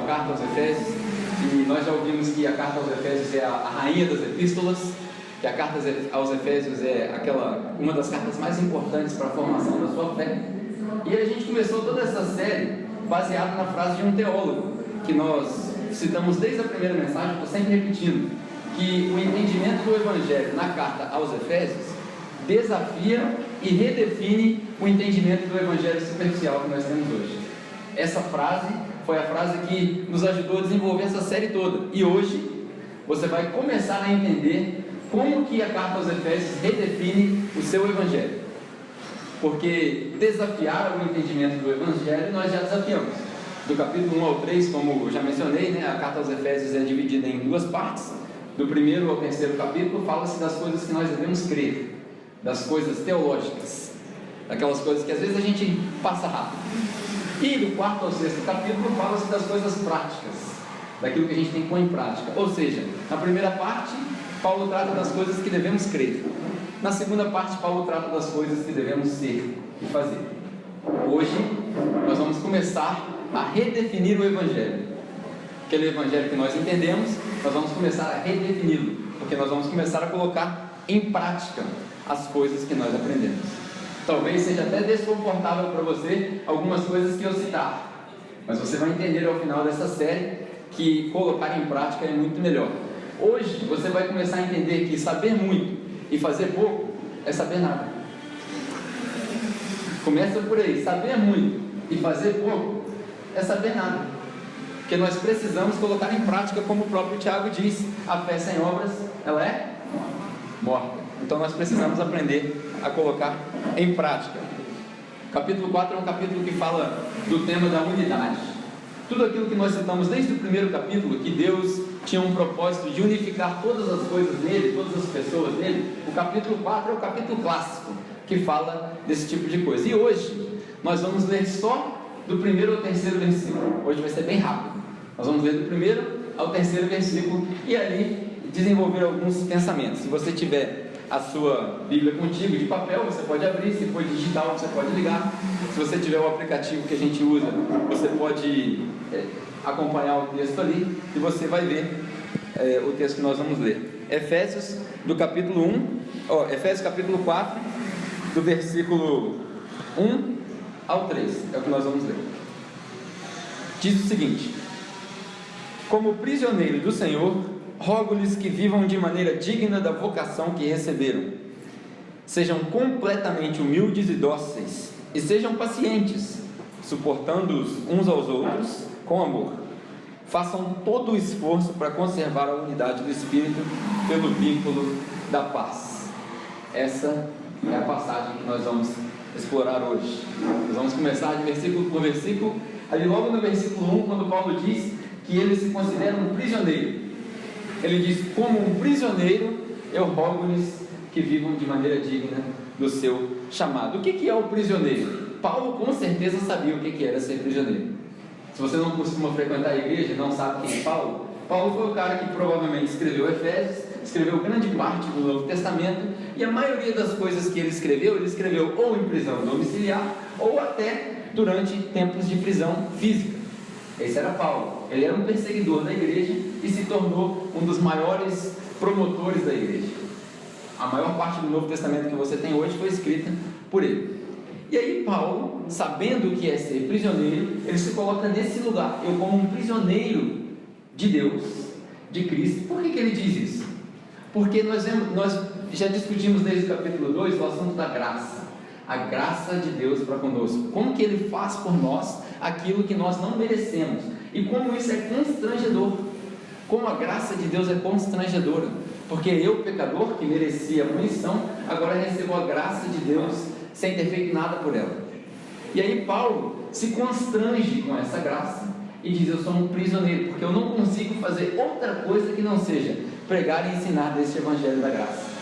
carta aos Efésios, e nós já ouvimos que a carta aos Efésios é a rainha das epístolas, que a carta aos Efésios é uma das cartas mais importantes para a formação da sua fé. E a gente começou toda essa série baseada na frase de um teólogo, que nós citamos desde a primeira mensagem, estou sempre repetindo, que o entendimento do Evangelho na carta aos Efésios desafia e redefine o entendimento do Evangelho superficial que nós temos hoje. Essa frase foi a frase que nos ajudou a desenvolver essa série toda, e hoje você vai começar a entender como que a carta aos Efésios redefine o seu Evangelho, porque desafiar o entendimento do Evangelho nós já desafiamos. Do capítulo 1 ao 3, como eu já mencionei, a carta aos Efésios é dividida em duas partes. Do primeiro ao terceiro capítulo fala-se das coisas que nós devemos crer, das coisas teológicas, daquelas coisas que às vezes a gente passa rápido. E do quarto ao sexto capítulo fala-se das coisas práticas, daquilo que a gente tem que pôr em prática. Ou seja, na primeira parte, Paulo trata das coisas que devemos crer. Na segunda parte, Paulo trata das coisas que devemos ser e fazer. Hoje, nós vamos começar a redefinir o Evangelho. Aquele Evangelho que nós entendemos, nós vamos começar a redefini-lo, porque nós vamos começar a colocar em prática as coisas que nós aprendemos. Talvez seja até desconfortável para você algumas coisas que eu citar, mas você vai entender ao final dessa série que colocar em prática é muito melhor. Hoje você vai começar a entender que saber muito e fazer pouco é saber nada. Começa por aí, saber muito e fazer pouco é saber nada, porque nós precisamos colocar em prática, como o próprio Tiago diz, a fé sem obras, ela é morta. Então nós precisamos aprender a colocar em prática. Capítulo 4 é um capítulo que fala do tema da unidade. Tudo aquilo que nós citamos desde o primeiro capítulo, que Deus tinha um propósito de unificar todas as coisas nele, todas as pessoas nele, o capítulo 4 é o capítulo clássico, que fala desse tipo de coisa. E hoje, nós vamos ler só do primeiro ao terceiro versículo. Hoje vai ser bem rápido. Nós vamos ler do primeiro ao terceiro versículo e ali desenvolver alguns pensamentos. Se você tiver a sua Bíblia contigo de papel, você pode abrir. Se for digital, você pode ligar. Se você tiver o aplicativo que a gente usa, você pode acompanhar o texto ali e você vai ver o texto que nós vamos ler. Efésios do capítulo Efésios capítulo 4, do versículo 1 ao 3, é o que nós vamos ler. Diz o seguinte: como prisioneiro do Senhor, rogo-lhes que vivam de maneira digna da vocação que receberam. Sejam completamente humildes e dóceis, e sejam pacientes, suportando-os uns aos outros com amor. Façam todo o esforço para conservar a unidade do Espírito pelo vínculo da paz. Essa é a passagem que nós vamos explorar hoje. Nós vamos começar de versículo por versículo. Ali logo no versículo 1, quando Paulo diz que ele se considera um prisioneiro, ele diz: como um prisioneiro, eu rogo-lhes que vivam de maneira digna do seu chamado. O que é o prisioneiro? Paulo com certeza sabia o que era ser prisioneiro. Se você não costuma frequentar a igreja e não sabe quem é Paulo, Paulo foi o cara que provavelmente escreveu Efésios, escreveu grande parte do Novo Testamento, e a maioria das coisas que ele escreveu ou em prisão domiciliar, ou até durante tempos de prisão física. Esse era Paulo. Ele era um perseguidor da igreja e se tornou um dos maiores promotores da igreja. A maior parte do Novo Testamento que você tem hoje foi escrita por ele. E aí Paulo, sabendo o que é ser prisioneiro, ele se coloca nesse lugar. Eu como um prisioneiro de Deus, de Cristo. Por que ele diz isso? Porque nós já discutimos desde o capítulo 2 o assunto da graça. A graça de Deus para conosco. Como que Ele faz por nós aquilo que nós não merecemos. E como isso é constrangedor. Como a graça de Deus é constrangedora. Porque eu, pecador, que merecia a punição, agora recebo a graça de Deus sem ter feito nada por ela. E aí Paulo se constrange com essa graça e diz: eu sou um prisioneiro, porque eu não consigo fazer outra coisa que não seja pregar e ensinar deste Evangelho da graça.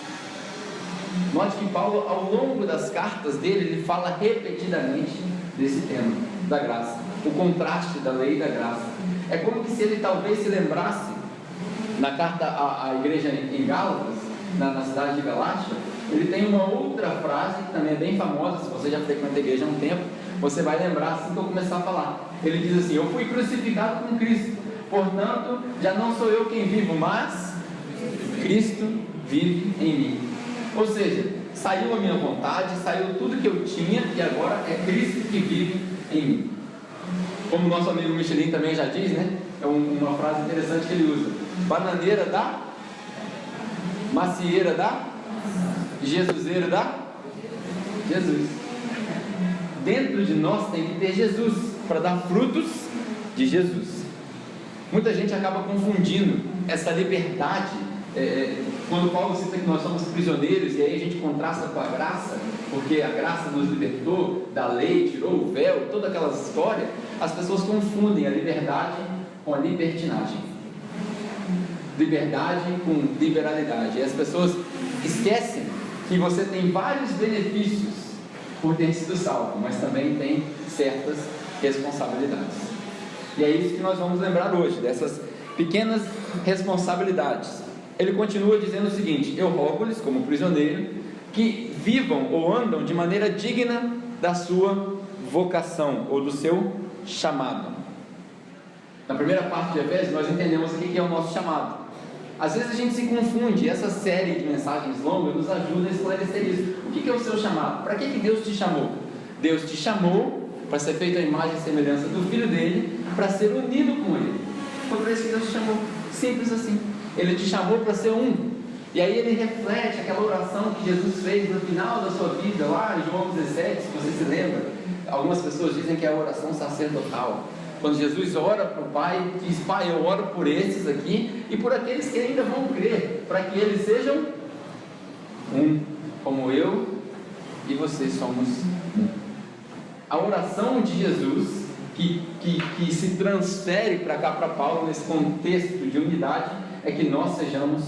Note que Paulo, ao longo das cartas dele, ele fala repetidamente desse tema da graça, o contraste da lei e da graça. É como que se ele talvez se lembrasse, na carta à igreja em Gálatas, na cidade de Galátia, ele tem uma outra frase que também é bem famosa. Se você já frequenta a igreja há um tempo, você vai lembrar assim que eu começar a falar. Ele diz assim: eu fui crucificado com Cristo, portanto já não sou eu quem vivo, mas Cristo vive em mim. Ou seja, saiu a minha vontade, saiu tudo que eu tinha, e agora é Cristo que vive em mim. Como o nosso amigo Michelin também já diz, né? É uma frase interessante que ele usa: bananeira da, macieira da, Jesuseiro da Jesus. Dentro de nós tem que ter Jesus para dar frutos de Jesus. Muita gente acaba confundindo essa liberdade. Quando Paulo cita que nós somos prisioneiros, e aí a gente contrasta com a graça, porque a graça nos libertou da lei, tirou o véu, toda aquela história, as pessoas confundem a liberdade com a libertinagem, liberdade com liberalidade, e as pessoas esquecem que você tem vários benefícios por ter sido salvo, mas também tem certas responsabilidades, e é isso que nós vamos lembrar hoje, dessas pequenas responsabilidades. Ele continua dizendo o seguinte: eu rogo-lhes, como prisioneiro, que vivam ou andam de maneira digna da sua vocação, ou do seu chamado. Na primeira parte de Efésios, nós entendemos o que é o nosso chamado. Às vezes a gente se confunde, e essa série de mensagens longas nos ajuda a esclarecer isso. O que é o seu chamado? Para que Deus te chamou? Deus te chamou para ser feito a imagem e semelhança do Filho dele, para ser unido com ele. Foi por isso que Deus te chamou, simples assim. Ele te chamou para ser um. E aí ele reflete aquela oração que Jesus fez no final da sua vida, lá em João 17, se você se lembra. Algumas pessoas dizem que é a oração sacerdotal. Quando Jesus ora para o Pai, diz: Pai, eu oro por esses aqui e por aqueles que ainda vão crer, para que eles sejam um, como eu e vocês somos um. A oração de Jesus, que se transfere para cá, para Paulo, nesse contexto de unidade, é que nós sejamos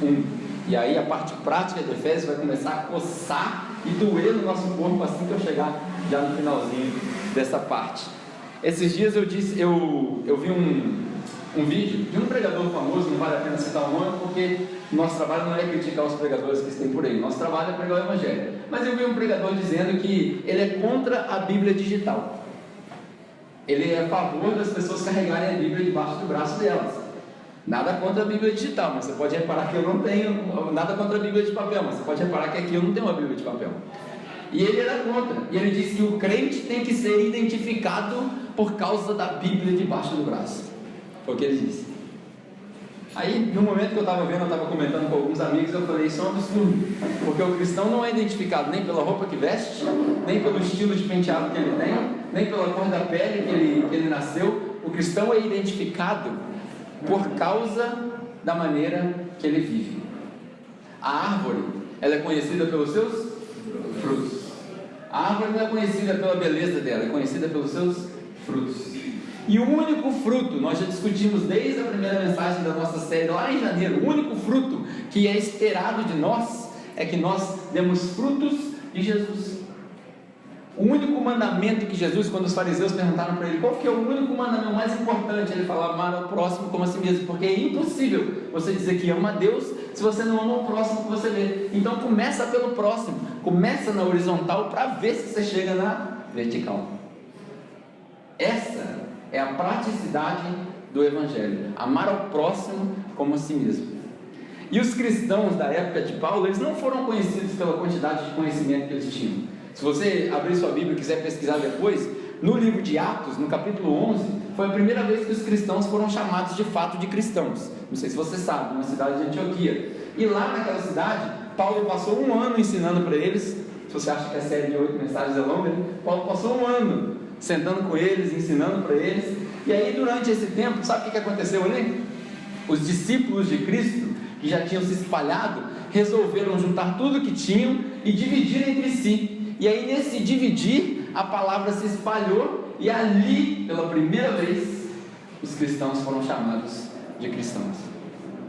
um. E aí a parte prática de Efésios vai começar a coçar e doer no nosso corpo assim que eu chegar já no finalzinho dessa parte. Esses dias eu vi um vídeo de um pregador famoso, não vale a pena citar o nome, porque nosso trabalho não é criticar os pregadores que estão por aí, nosso trabalho é pregar o Evangelho. Mas eu vi um pregador dizendo que ele é contra a Bíblia digital. Ele é a favor das pessoas carregarem a Bíblia debaixo do braço delas. Nada contra a Bíblia digital, mas você pode reparar que eu não tenho. Nada contra a Bíblia de papel, mas você pode reparar que aqui eu não tenho uma Bíblia de papel. E ele era contra. E ele disse que o crente tem que ser identificado por causa da Bíblia debaixo do braço. Foi o que ele disse. Aí, no momento que eu estava vendo, eu estava comentando com alguns amigos, eu falei: isso é um absurdo, porque o cristão não é identificado nem pela roupa que veste, nem pelo estilo de penteado que ele tem, nem pela cor da pele que ele nasceu. O cristão é identificado por causa da maneira que ele vive. A árvore, ela é conhecida pelos seus frutos. A árvore não é conhecida pela beleza dela, é conhecida pelos seus frutos. E o único fruto, nós já discutimos desde a primeira mensagem da nossa série lá em janeiro, o único fruto que é esperado de nós é que nós demos frutos de Jesus. O único mandamento que Jesus, quando os fariseus perguntaram para ele qual que é o único mandamento mais importante, ele falava: amar ao próximo como a si mesmo, porque é impossível você dizer que ama a Deus se você não ama o próximo que você vê. Então começa pelo próximo, começa na horizontal para ver se você chega na vertical. Essa é a praticidade do Evangelho, amar ao próximo como a si mesmo. E os cristãos da época de Paulo, eles não foram conhecidos pela quantidade de conhecimento que eles tinham. Se você abrir sua Bíblia e quiser pesquisar depois, no livro de Atos, no capítulo 11, foi a primeira vez que os cristãos foram chamados de fato de cristãos. Não sei se você sabe, na cidade de Antioquia. E lá naquela cidade, Paulo passou um ano ensinando para eles. Se você acha que a série de 8 mensagens é longa, Paulo passou um ano sentando com eles, ensinando para eles. E aí, durante esse tempo, sabe o que aconteceu ali? Os discípulos de Cristo, que já tinham se espalhado, resolveram juntar tudo que tinham e dividir entre si. E aí, nesse dividir, a palavra se espalhou, e ali, pela primeira vez, os cristãos foram chamados de cristãos.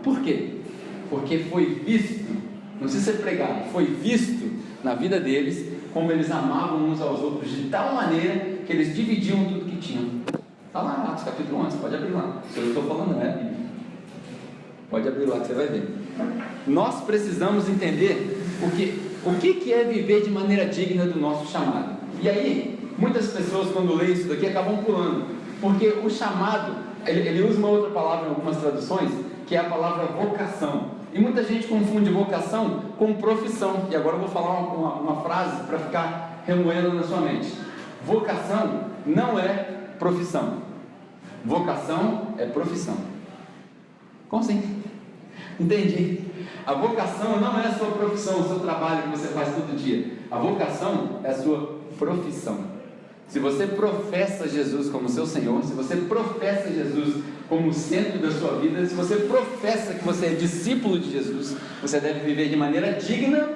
Por quê? Porque foi visto, não precisa ser pregado, foi visto na vida deles como eles amavam uns aos outros de tal maneira que eles dividiam tudo que tinham. Está lá, Atos capítulo 11, pode abrir lá. Se eu estou falando, não é a Bíblia. Pode abrir lá que você vai ver. Nós precisamos entender, porque O que é viver de maneira digna do nosso chamado? E aí, muitas pessoas quando leem isso daqui acabam pulando, porque o chamado, ele usa uma outra palavra em algumas traduções, que é a palavra vocação. E muita gente confunde vocação com profissão. E agora eu vou falar uma frase para ficar remoendo na sua mente. Vocação não é profissão. Vocação é profissão. Como assim? Entendi. A vocação não é a sua profissão, o seu trabalho que você faz todo dia. A vocação é a sua profissão. Se você professa Jesus como seu Senhor, se você professa Jesus como o centro da sua vida, se você professa que você é discípulo de Jesus, você deve viver de maneira digna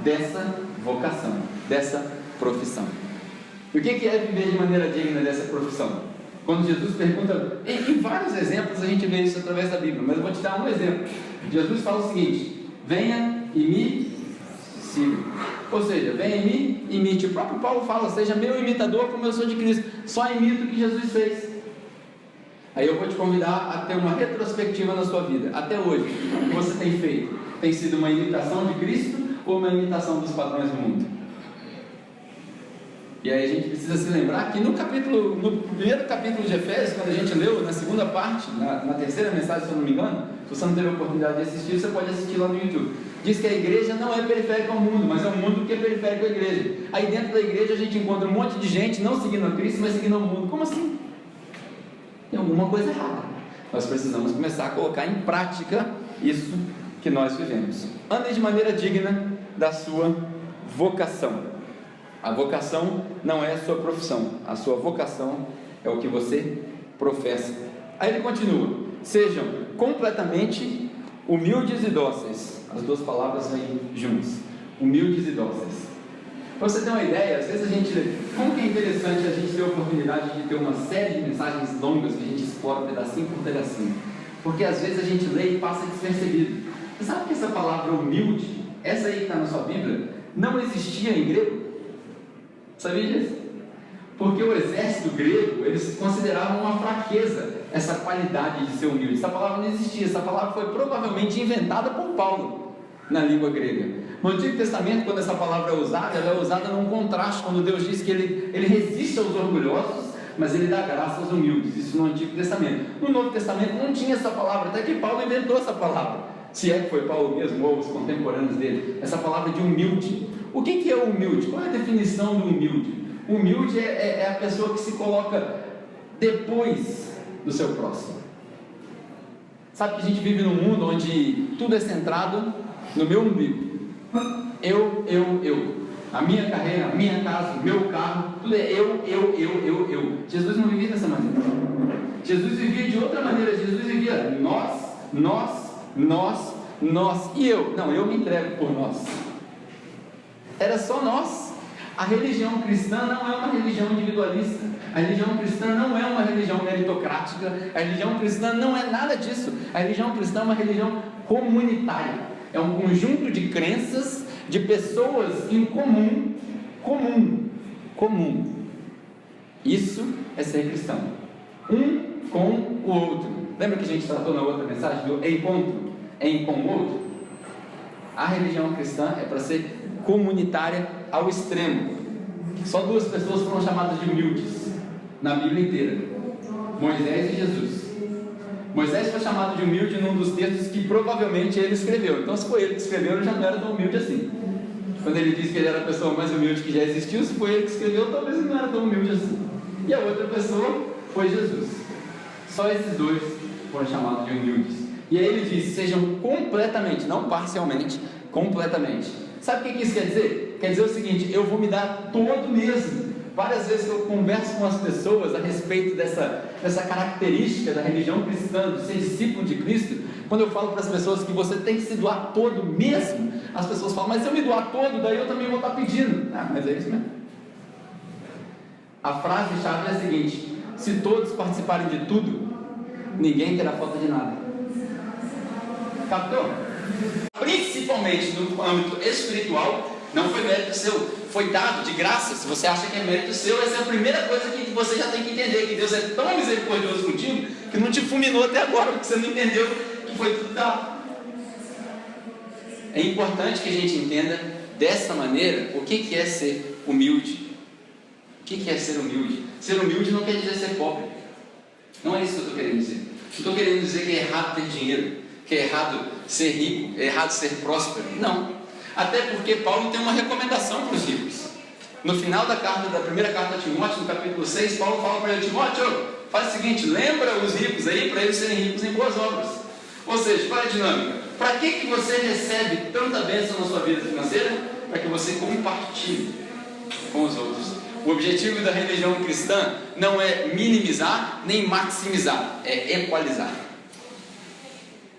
dessa vocação, dessa profissão. E o que é viver de maneira digna dessa profissão? Quando Jesus pergunta, em vários exemplos a gente vê isso através da Bíblia, mas eu vou te dar um exemplo. Jesus fala o seguinte: venha e me siga. Ou seja, venha e me imite. O próprio Paulo fala, seja meu imitador como eu sou de Cristo. Só imito o que Jesus fez. Aí eu vou te convidar a ter uma retrospectiva na sua vida. Até hoje, o que você tem feito? Tem sido uma imitação de Cristo ou uma imitação dos padrões do mundo? E aí a gente precisa se lembrar que no primeiro capítulo de Efésios, quando a gente leu, na segunda parte, na terceira mensagem, se eu não me engano, se você não teve a oportunidade de assistir, você pode assistir lá no YouTube. Diz que a igreja não é periférica ao mundo, mas é o mundo que é periférico à igreja. Aí dentro da igreja a gente encontra um monte de gente não seguindo a Cristo, mas seguindo o mundo. Como assim? Tem alguma coisa errada. Nós precisamos começar a colocar em prática isso que nós vivemos. Ande de maneira digna da sua vocação. A vocação não é a sua profissão, a sua vocação é o que você professa. Aí ele continua: sejam completamente humildes e dóceis. As duas palavras vêm juntas, humildes e dóceis. Para você ter uma ideia, às vezes a gente, como que é interessante a gente ter a oportunidade de ter uma série de mensagens longas que a gente explora pedacinho por pedacinho, porque às vezes a gente lê e passa despercebido. Você sabe que essa palavra humilde, essa aí que está na sua Bíblia, não existia em grego? Sabia disso? Porque o exército grego, eles consideravam uma fraqueza essa qualidade de ser humilde. Essa palavra não existia, essa palavra foi provavelmente inventada por Paulo na língua grega. No Antigo Testamento, quando essa palavra é usada, ela é usada num contraste, quando Deus diz que ele resiste aos orgulhosos, mas ele dá graça aos humildes. Isso no Antigo Testamento. No Novo Testamento não tinha essa palavra, até que Paulo inventou essa palavra, se é que foi Paulo mesmo ou os contemporâneos dele, essa palavra de humilde. O que é o humilde? Qual é a definição do humilde? O humilde é a pessoa que se coloca depois do seu próximo. Sabe que a gente vive num mundo onde tudo é centrado no meu umbigo. Eu. A minha carreira, a minha casa, o meu carro, tudo é eu. Jesus não vivia dessa maneira. Jesus vivia de outra maneira. Jesus vivia nós e eu. Não, eu me entrego por nós. Era só nós. A religião cristã não é uma religião individualista. A religião cristã não é uma religião meritocrática. A religião cristã não é nada disso. A religião cristã é uma religião comunitária. É um conjunto de crenças de pessoas em comum. Isso é ser cristão. Um com o outro. Lembra que a gente tratou na outra mensagem do encontro em com o outro? A religião cristã é para ser comunitária ao extremo. Só duas pessoas foram chamadas de humildes na Bíblia inteira: Moisés e Jesus. Moisés foi chamado de humilde num dos textos que provavelmente ele escreveu. Então, se foi ele que escreveu, ele já não era tão humilde assim. Quando ele diz que ele era a pessoa mais humilde que já existiu, se foi ele que escreveu, talvez ele não era tão humilde assim. E a outra pessoa foi Jesus. Só esses dois foram chamados de humildes. E aí ele diz: sejam completamente, não parcialmente, completamente. Sabe o que isso quer dizer? Quer dizer o seguinte: eu vou me dar todo mesmo. Várias vezes que eu converso com as pessoas a respeito dessa característica da religião cristã, de ser discípulo de Cristo, quando eu falo para as pessoas que você tem que se doar todo mesmo, as pessoas falam: mas se eu me doar todo, daí eu também vou estar pedindo. Ah, mas é isso mesmo. A frase-chave é a seguinte: se todos participarem de tudo, ninguém terá falta de nada. Captou? Principalmente no âmbito espiritual, não foi mérito seu, foi dado de graça. Se você acha que é mérito seu, essa é a primeira coisa que você já tem que entender: que Deus é tão misericordioso contigo que não te fulminou até agora, porque você não entendeu que foi tudo dado. É importante que a gente entenda dessa maneira, o que é ser humilde? O que é ser humilde? Ser humilde não quer dizer ser pobre. Não é isso que eu estou querendo dizer. Não estou querendo dizer que é errado ter dinheiro, que é errado ser rico, é errado ser próspero. Não. Até porque Paulo tem uma recomendação para os ricos. No final da primeira carta a Timóteo, no capítulo 6, Paulo fala para ele: Timóteo, faz o seguinte, lembra os ricos aí, para eles serem ricos em boas obras. Ou seja, qual é a dinâmica? Para que você recebe tanta bênção na sua vida financeira? Para que você compartilhe com os outros. O objetivo da religião cristã não é minimizar nem maximizar, é equalizar.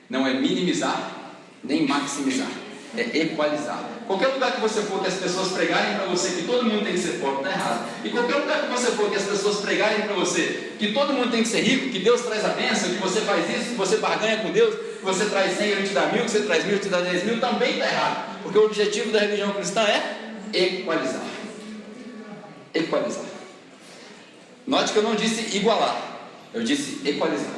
Não é minimizar nem maximizar, é equalizar. Qualquer lugar que você for que as pessoas pregarem para você que todo mundo tem que ser pobre, está errado. E qualquer lugar que você for que as pessoas pregarem para você que todo mundo tem que ser rico, que Deus traz a bênção, que você faz isso, que você barganha com Deus, que você traz 100 e Ele te dá 1000, que você traz 1000 e te dá 10.000, também está errado. Porque o objetivo da religião cristã é equalizar. Equalizar. Note que eu não disse igualar, eu disse equalizar.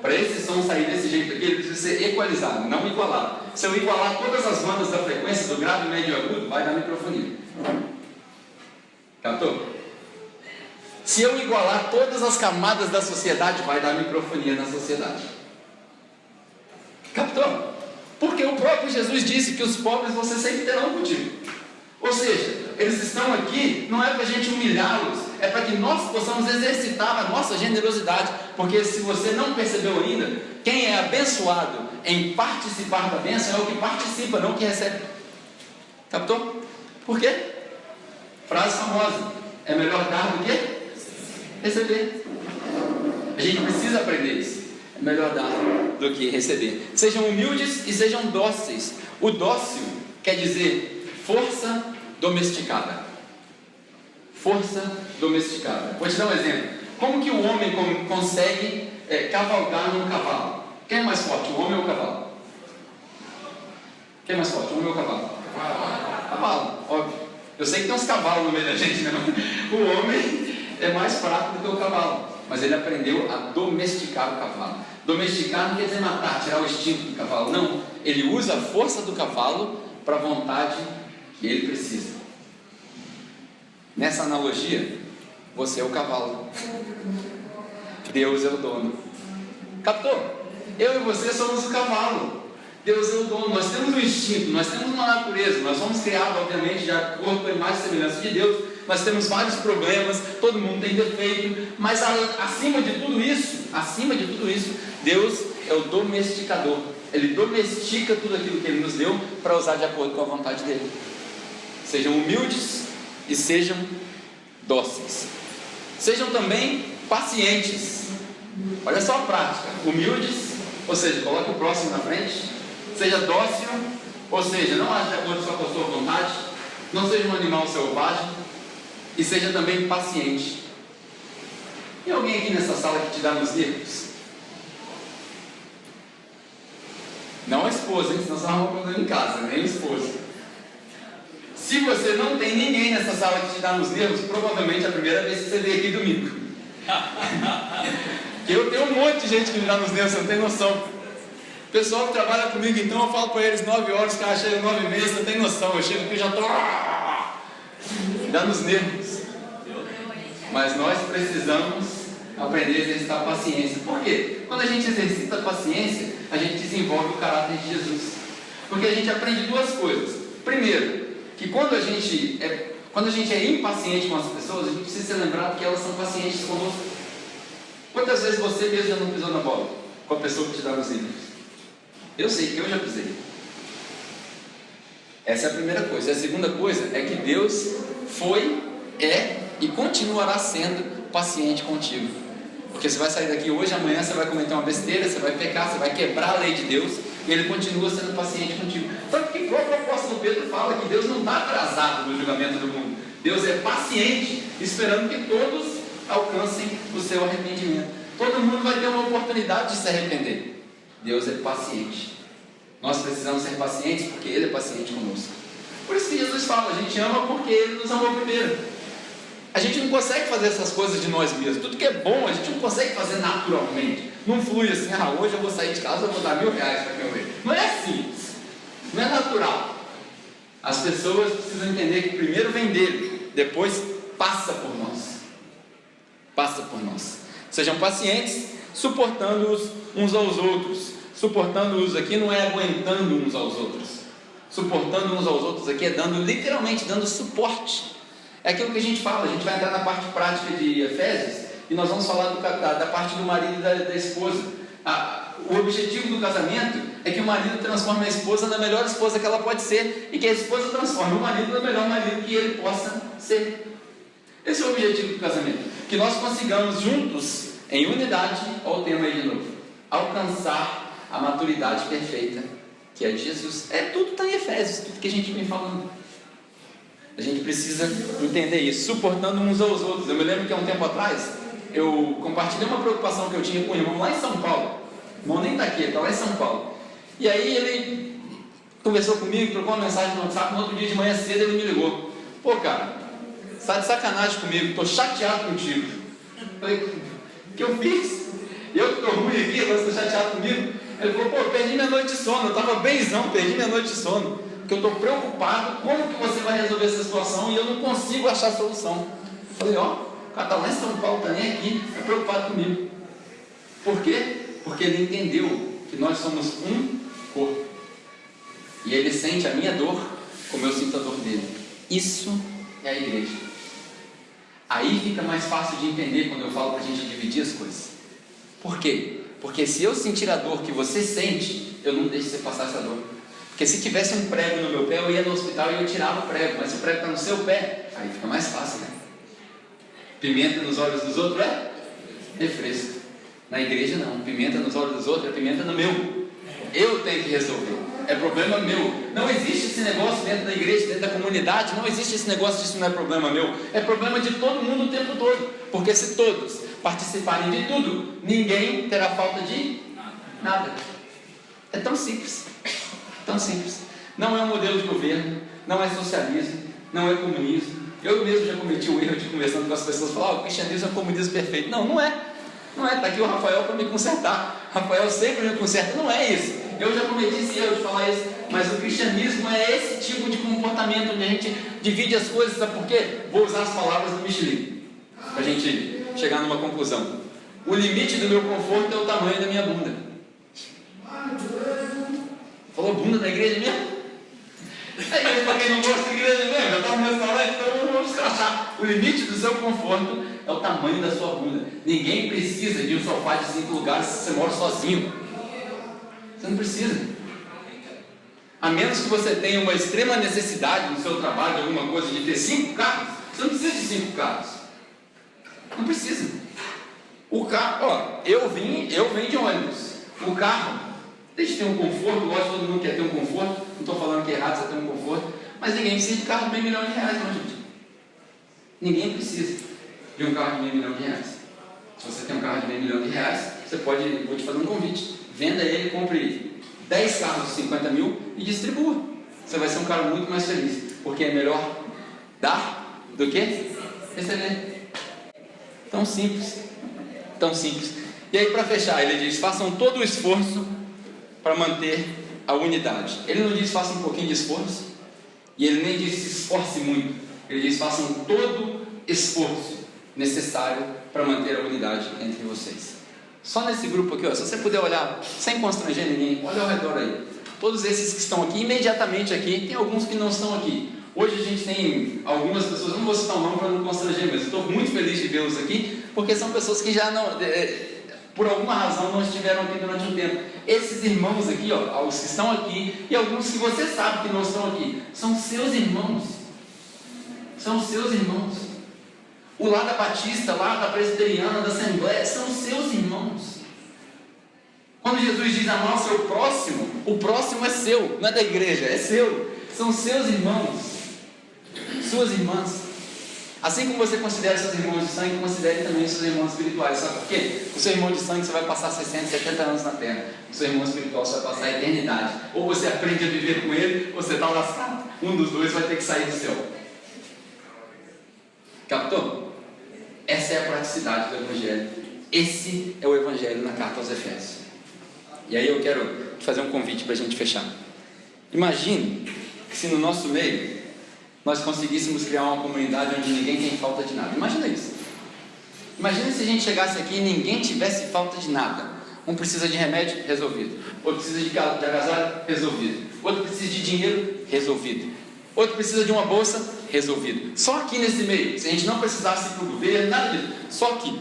Para esse som sair desse jeito aqui, ele precisa ser equalizado, não igualado. Se eu igualar todas as bandas da frequência, do grave, médio e agudo, vai dar microfonia. Captou? Se eu igualar todas as camadas da sociedade, vai dar microfonia na sociedade. Captou? Porque o próprio Jesus disse que os pobres você sempre terão contigo. Ou seja, eles estão aqui, não é para a gente humilhá-los, é para que nós possamos exercitar a nossa generosidade. Porque se você não percebeu ainda, quem é abençoado em participar da bênção é o que participa, não o que recebe. Captou? Por quê? Frase famosa: é melhor dar do que receber. A gente precisa aprender isso. É melhor dar do que receber. Sejam humildes e sejam dóceis. O dócil quer dizer força domesticada. Força domesticada. Vou te dar um exemplo. Como que o homem consegue cavalgar num cavalo? Quem é mais forte, o homem ou o cavalo? Quem é mais forte, o homem ou o cavalo? Cavalo, óbvio. Eu sei que tem uns cavalos no meio da gente, né? O homem é mais fraco do que o cavalo, mas ele aprendeu a domesticar o cavalo. Domesticar não quer dizer matar, tirar o instinto do cavalo. Não, ele usa a força do cavalo para a vontade que ele precisa. Nessa analogia, você é o cavalo, Deus é o dono. Captou? Eu e você somos o cavalo, Deus é o dono. Nós temos um instinto, nós temos uma natureza, nós somos criados obviamente de acordo com a imagem e semelhança de Deus. Nós temos vários problemas, todo mundo tem defeito, mas acima de tudo isso, Deus é o domesticador. Ele domestica tudo aquilo que Ele nos deu para usar de acordo com a vontade dEle. Sejam humildes e sejam dóceis. Sejam também pacientes. Olha só a prática. Humildes, ou seja, coloque o próximo na frente. Seja dócil, ou seja, não age de acordo com a sua vontade. Não seja um animal selvagem. E seja também paciente. Tem alguém aqui nessa sala que te dá nos nervos? Não a esposa, hein? Senão você arruma problema em casa, nem o esposo. Se você não tem ninguém nessa sala que te dá nos nervos, provavelmente é a primeira vez que você veio aqui domingo. Eu tenho um monte de gente que me dá nos nervos, você não tem noção. O pessoal que trabalha comigo, então, eu falo para eles 9 horas, os caras chegam 9h30, você não tem noção. Eu chego aqui e já estou... dá nos nervos. Mas nós precisamos aprender a exercitar a paciência. Por quê? Quando a gente exercita a paciência, a gente desenvolve o caráter de Jesus. Porque a gente aprende duas coisas. Primeiro, que quando a gente é impaciente com as pessoas, a gente precisa ser lembrado que elas são pacientes conosco. Quantas vezes você mesmo já não pisou na bola com a pessoa que te dá os livros? Eu sei que eu já pisei. Essa é a primeira coisa. A segunda coisa é que Deus foi, é e continuará sendo paciente contigo. Porque você vai sair daqui hoje, amanhã você vai cometer uma besteira, você vai pecar, você vai quebrar a lei de Deus, e Ele continua sendo paciente contigo. Tanto que o próprio apóstolo Pedro fala que Deus não está atrasado no julgamento do mundo. Deus é paciente, esperando que todos alcancem o seu arrependimento. Todo mundo vai ter uma oportunidade de se arrepender. Deus é paciente. Nós precisamos ser pacientes porque Ele é paciente conosco. Por isso que Jesus fala, a gente ama porque Ele nos amou primeiro. A gente não consegue fazer essas coisas de nós mesmos. Tudo que é bom, a gente não consegue fazer naturalmente. Não flui assim, hoje eu vou sair de casa, eu vou dar R$1.000 para quem eu ver. Não é assim. Não é natural. As pessoas precisam entender que primeiro vem dele, depois passa por nós. Passa por nós. Sejam pacientes, suportando-os uns aos outros. Suportando-os aqui não é aguentando uns aos outros. Suportando uns aos outros aqui é dando, literalmente, dando suporte. É aquilo que a gente fala, a gente vai entrar na parte prática de Efésios, e nós vamos falar da parte do marido e da esposa. O objetivo do casamento é que o marido transforme a esposa na melhor esposa que ela pode ser, e que a esposa transforme o marido no melhor marido que ele possa ser. Esse é o objetivo do casamento. Que nós consigamos juntos, em unidade, olha o tema aí de novo, alcançar a maturidade perfeita, que é de Jesus. Tudo está em Efésios, tudo que a gente vem falando. A gente precisa entender isso, suportando uns aos outros. Eu me lembro que há um tempo atrás, eu compartilhei uma preocupação que eu tinha com um irmão lá em São Paulo. O irmão nem está aqui, ele está lá em São Paulo. E aí ele conversou comigo, trocou uma mensagem no WhatsApp. No outro dia de manhã cedo ele me ligou: pô, cara, você está de sacanagem comigo, estou chateado contigo. Eu falei: o que eu fiz? Eu que estou ruim aqui, agora você está chateado comigo? Ele falou: pô, perdi minha noite de sono, eu estava benzão, perdi minha noite de sono, porque eu estou preocupado como que você vai resolver essa situação e eu não consigo achar solução. Eu falei: ó, o cara está lá em São Paulo, está nem aqui, está preocupado comigo. Por quê? Porque ele entendeu que nós somos um corpo. E ele sente a minha dor como eu sinto a dor dele. Isso é a igreja. Aí fica mais fácil de entender quando eu falo para a gente dividir as coisas. Por quê? Porque se eu sentir a dor que você sente, eu não deixo você passar essa dor. Porque se tivesse um prego no meu pé, eu ia no hospital e eu tirava o prego. Mas se o prego está no seu pé, aí fica mais fácil, né? Pimenta nos olhos dos outros é refresco. Na igreja não, pimenta nos olhos dos outros é pimenta no meu. Eu tenho que resolver, é problema meu. Não existe esse negócio dentro da igreja, dentro da comunidade, não existe esse negócio de isso não é problema meu. É problema de todo mundo o tempo todo. Porque se todos participarem de tudo, ninguém terá falta de nada. É tão simples, tão simples. Não é um modelo de governo, não é socialismo, não é comunismo. Eu mesmo já cometi o erro de conversando com as pessoas, falar: o cristianismo é um comunismo perfeito. Não, não é. Não é, está aqui o Rafael para me consertar. Rafael sempre me conserta. Não é isso. Eu já cometi esse erro de falar isso. Mas o cristianismo é esse tipo de comportamento onde a gente divide as coisas. Sabe por quê? Vou usar as palavras do Michelin para a gente chegar numa conclusão. O limite do meu conforto é o tamanho da minha bunda. Falou bunda da igreja mesmo? É igreja para quem não gosta de igreja mesmo. Eu estava no restaurante, então vamos escrachar. O limite do seu conforto é o tamanho da sua bunda. Ninguém precisa de um sofá de 5 lugares se você mora sozinho. Você não precisa. A menos que você tenha uma extrema necessidade no seu trabalho, alguma coisa, de ter 5 carros. Você não precisa de 5 carros. Não precisa. O carro, eu vim de ônibus. O carro, deixa de ter um conforto, lógico, todo mundo quer ter um conforto. Não estou falando que é errado você ter um conforto, mas ninguém precisa de carro de meio milhão de reais, não, gente. Ninguém precisa de um carro de meio milhão de reais. Se você tem um carro de meio milhão de reais, você pode, vou te fazer um convite, venda ele, compre 10 carros de 50 mil e distribua. Você vai ser um cara muito mais feliz, porque é melhor dar do que receber. Tão simples, tão simples. E aí, para fechar, ele diz: façam todo o esforço para manter a unidade. Ele não diz façam um pouquinho de esforço, e ele nem diz se esforce muito. Ele diz: façam todo esforço necessário para manter a unidade entre vocês. Só nesse grupo aqui, ó, se você puder olhar sem constranger ninguém, olha ao redor aí. Todos esses que estão aqui, imediatamente aqui, tem alguns que não estão aqui. Hoje a gente tem algumas pessoas, não vou citar o nome para não constranger, mas estou muito feliz de vê-los aqui, porque são pessoas que já não, por alguma razão, não estiveram aqui durante um tempo. Esses irmãos aqui, ó, os que estão aqui, e alguns que você sabe que não estão aqui, são seus irmãos. São seus irmãos. O lá da Batista, lá da Presbiteriana, da Assembleia, são seus irmãos. Quando Jesus diz amar o seu próximo, o próximo é seu, não é da igreja, é seu. São seus irmãos, suas irmãs. Assim como você considera seus irmãos de sangue, considere também seus irmãos espirituais. Sabe por quê? O seu irmão de sangue você vai passar 60, 70 anos na terra. O seu irmão espiritual você vai passar a eternidade. Ou você aprende a viver com ele, ou você está lascado. Um dos dois vai ter que sair do céu. Captou? Essa é a praticidade do Evangelho. Esse é o Evangelho na carta aos Efésios. E aí eu quero te fazer um convite para a gente fechar. Imagine se no nosso meio nós conseguíssemos criar uma comunidade onde ninguém tem falta de nada? Imagina isso. Imagina se a gente chegasse aqui e ninguém tivesse falta de nada. Um precisa de remédio, resolvido. Outro precisa de agasalho, resolvido. Outro precisa de dinheiro, resolvido. Outro precisa de uma bolsa, resolvido. Só aqui nesse meio, se a gente não precisasse ir para o governo, nada disso, só aqui.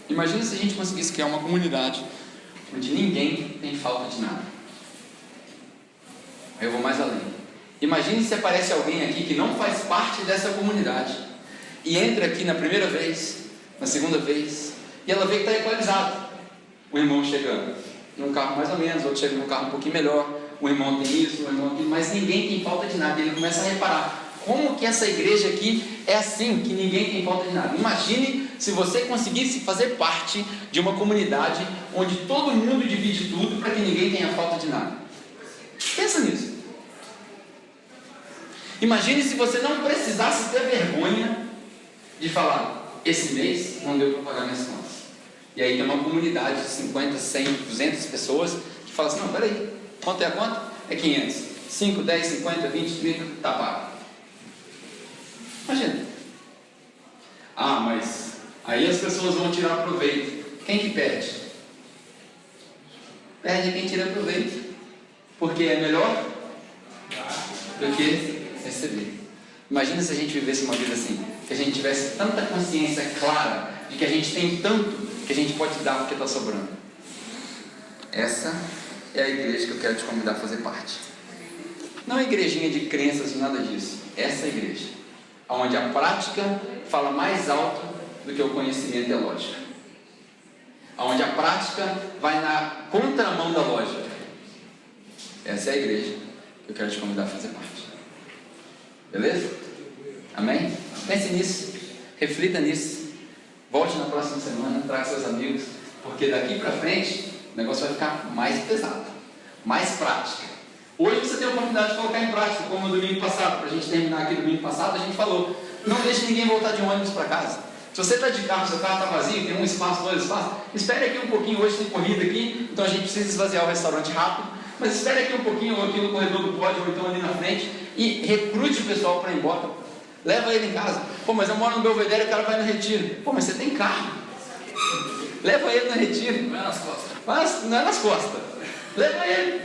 Imagina se a gente conseguisse criar uma comunidade onde ninguém tem falta de nada. Eu vou mais além. Imagine se aparece alguém aqui que não faz parte dessa comunidade e entra aqui na primeira vez, na segunda vez, e ela vê que está equalizado. O irmão chega num carro mais ou menos, outro chega num carro um pouquinho melhor, o irmão tem isso, o irmão tem, mas ninguém tem falta de nada. E ele começa a reparar como que essa igreja aqui é assim, que ninguém tem falta de nada. Imagine se você conseguisse fazer parte de uma comunidade onde todo mundo divide tudo para que ninguém tenha falta de nada. Pensa nisso. Imagine se você não precisasse ter vergonha de falar: esse mês não deu para pagar minhas contas. E aí tem uma comunidade de 50, 100, 200 pessoas que fala assim: não, peraí, quanto é a conta? É 500. 5, 10, 50, 20, 30, tá pago. Imagina. Ah, mas aí as pessoas vão tirar proveito. Quem que perde? Perde quem tira proveito. Porque é melhor do que receber. Imagina se a gente vivesse uma vida assim, que a gente tivesse tanta consciência clara de que a gente tem tanto que a gente pode dar porque está sobrando. Essa é a igreja que eu quero te convidar a fazer parte. Não é igrejinha de crenças, nada disso. Essa é a igreja onde a prática fala mais alto do que o conhecimento e a lógica, onde a prática vai na contramão da lógica. Essa é a igreja que eu quero te convidar a fazer parte. Beleza? Amém? Pense nisso, reflita nisso, volte na próxima semana, traga seus amigos, porque daqui para frente o negócio vai ficar mais pesado, mais prática. Hoje você tem a oportunidade de colocar em prática, como no domingo passado. Para a gente terminar aqui no domingo passado, a gente falou: não deixe ninguém voltar de ônibus para casa. Se você está de carro, seu carro está vazio, tem um espaço, dois espaços, espere aqui um pouquinho. Hoje tem corrida aqui, então a gente precisa esvaziar o restaurante rápido, mas espere aqui um pouquinho, ou aqui no corredor do pódio, ou então ali na frente, e recrute o pessoal para ir embora. Leva ele em casa. Pô, mas eu moro no Belvedere e o cara vai no retiro. Pô, mas você tem carro. Leva ele no retiro. Não é nas costas. Mas não é nas costas. Leva ele.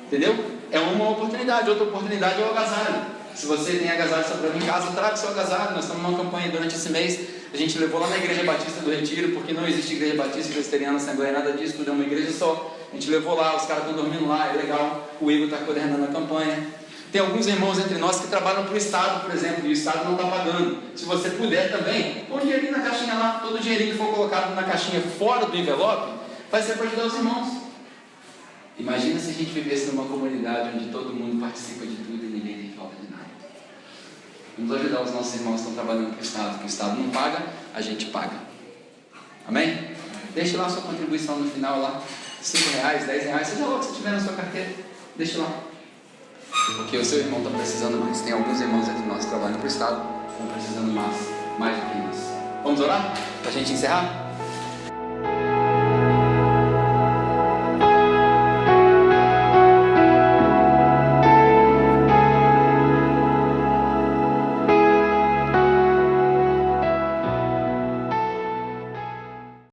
Entendeu? É uma oportunidade. Outra oportunidade é o agasalho. Se você tem agasalho sobrando em casa, traga o seu agasalho. Nós estamos numa campanha durante esse mês. A gente levou lá na Igreja Batista do Retiro, porque não existe Igreja Batista Presbiteriana, Assembleia, nada disso, tudo é uma igreja só. A gente levou lá, os caras estão dormindo lá, é legal. O Igor está coordenando a campanha. Tem alguns irmãos entre nós que trabalham para o Estado, por exemplo, e o Estado não está pagando. Se você puder também, põe um dinheirinho na caixinha lá. Todo o dinheirinho que for colocado na caixinha fora do envelope vai ser para ajudar os irmãos. Imagina se a gente vivesse numa comunidade onde todo mundo participa de tudo e ninguém tem falta de nada. Vamos ajudar os nossos irmãos que estão trabalhando para o Estado, porque o Estado não paga, a gente paga. Amém? Deixe lá a sua contribuição no final lá, R$5, R$10, seja lá o que você tiver na sua carteira, deixe lá. Porque o seu irmão está precisando mais. Tem alguns irmãos entre nós que trabalham para o Estado, estão precisando mais do que nós. Vamos orar? Para a gente encerrar?